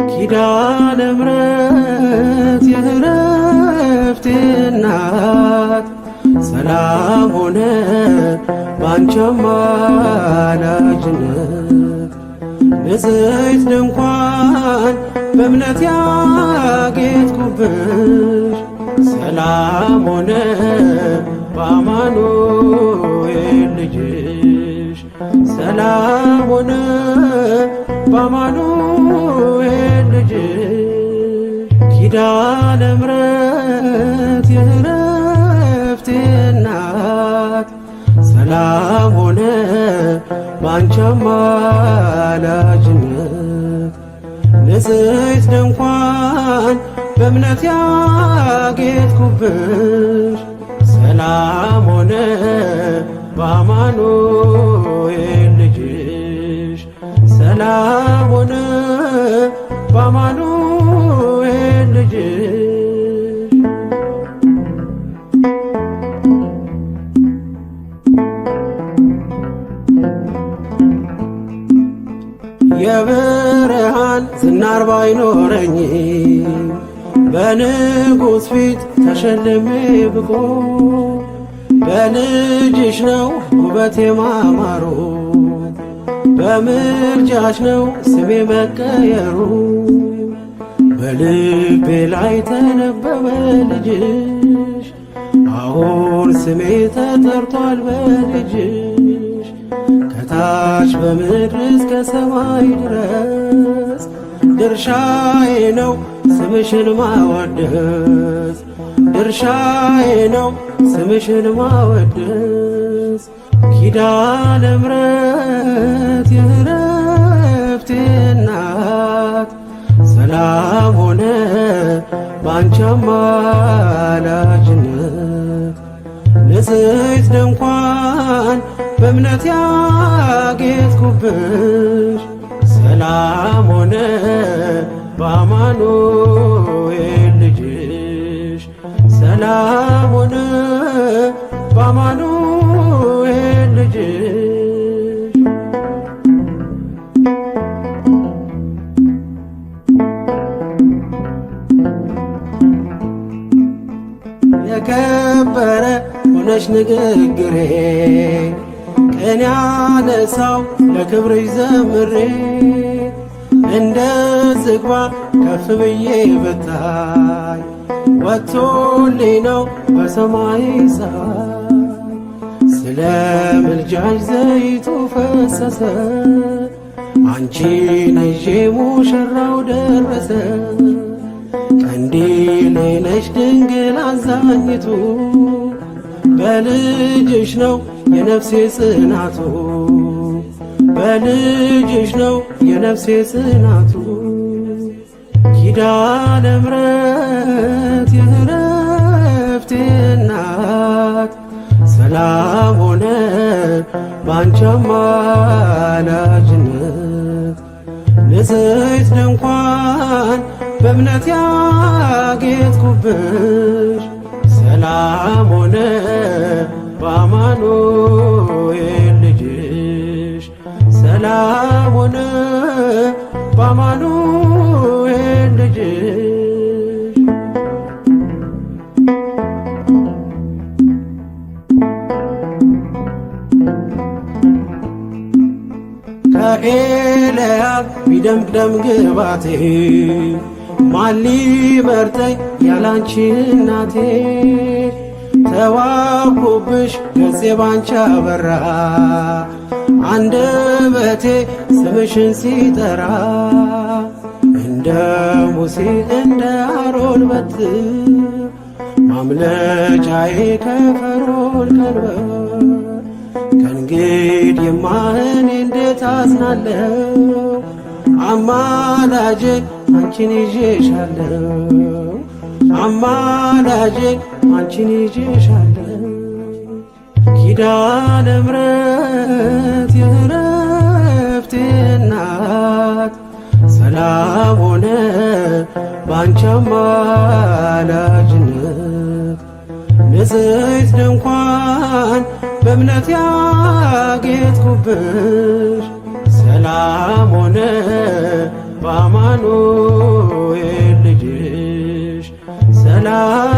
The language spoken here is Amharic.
ኪዳነ ምሕረት የዕረፍቴ እናት ሰላም ሆነ ባንቺ አማላጅነት ንጽሕት ድንኳን በእምነት ያጌጥኩብሽ ሰላም ሆነ በአማኑኤል ልጅሽ ሰላም ሆነ በአማኑኤል ልጅሽ ኪዳነ ምሕረት የዕረፍቴ እናት ሰላም ሆነ ባንቺ አማላጅነት ንጽሕት ድንኳን በእምነት ያጌጥኩብሽ ሰላም ሆነ በአማኑኤል ልጅሽ ሰላም ሆነ በአማኑኤል ልጅሽ የብርሃን ዝናር ባይኖረኝ በንጉሥ ፊት ተሸልሜ ብቆ በልጅሽ ነው ውበቴ ማማሩ በምልጃሽ ነው ስሜ መቀየሩ በልቤ ላይ ተነበበ ልጅሽ አሁን ስሜ ተጠርቷል በልጅሽ ከታች በምድር እስከ ሰማይ ድረስ ድርሻዬ ነው ስምሽን ማወደስ ድርሻዬ ነው ስምሽን ማወደስ ኪዳነ ምሕረት የዕረፍቴ እናት ሰላም ሆነ ባንቺ አማላጅነት ንጽሕት ድንኳን በእምነት ያጌጥኩብሽ ሰላም ሆነ በአማኑኤል ልጅሽ ሰላም ሆነ በአማኑኤል ልጅሽ የከበረ ሆነሽ ንግግሬ ቅኔ ያነሳው ለክብርሽ ዘምሬ እንደ ዝግባ ከፍ ብዬ ብታይ ወጥቶልኝ ነው በሰማይ ፀሐይ ስለ ምልጃሽ ዘይቱ ፈሰሰ አንቺን ይዤ ሙሽራው ደረሰ ቀንዲሌ ነሽ ድንግል አዛኝቱ በልጅሽ ነው የነፍሴ ጽናቱ በልጅሽ ነው የነፍሴ ጽናቱ ኪዳነ ምሕረት የዕረፍቴ እናት ሰላም ሆነ ባንቺ አማላጅነት ንጽሕት ድንኳን በእምነት ያጌጥኩብሽ ሰላም ሆነ በአማኑኤል ልጅሽ ሰላም ሆነ በአማኑኤል ልጅሽ ከኤልያብ ቢደምቅ ደም ግባቴ ማን ሊመርጠኝ ያላንቺ እናቴ ተዋብኩብሽ ገጼ ባንቺ አበራ አንደበቴ ስምሽን ሲጠራ እንደ ሙሴ እንደ አሮን በትር ማምለጫዬ ከፈርዖን ቀንበር ከእንግዲህማ እኔ እንዴት አዝናለሁ አማላጄ አንቺን ይዤሻለሁ አማላጄ አንቺን ይዤሻለሁ ኪዳነ ምሕረት የዕረፍቴ እናት ሰላም ሆነ ባንቺ አማላጅነት ንጽሕት ድንኳን በእምነት ያጌጥኩብሽ ሰላም ሆነ በአማኑኤል ልጅሽ ሰላም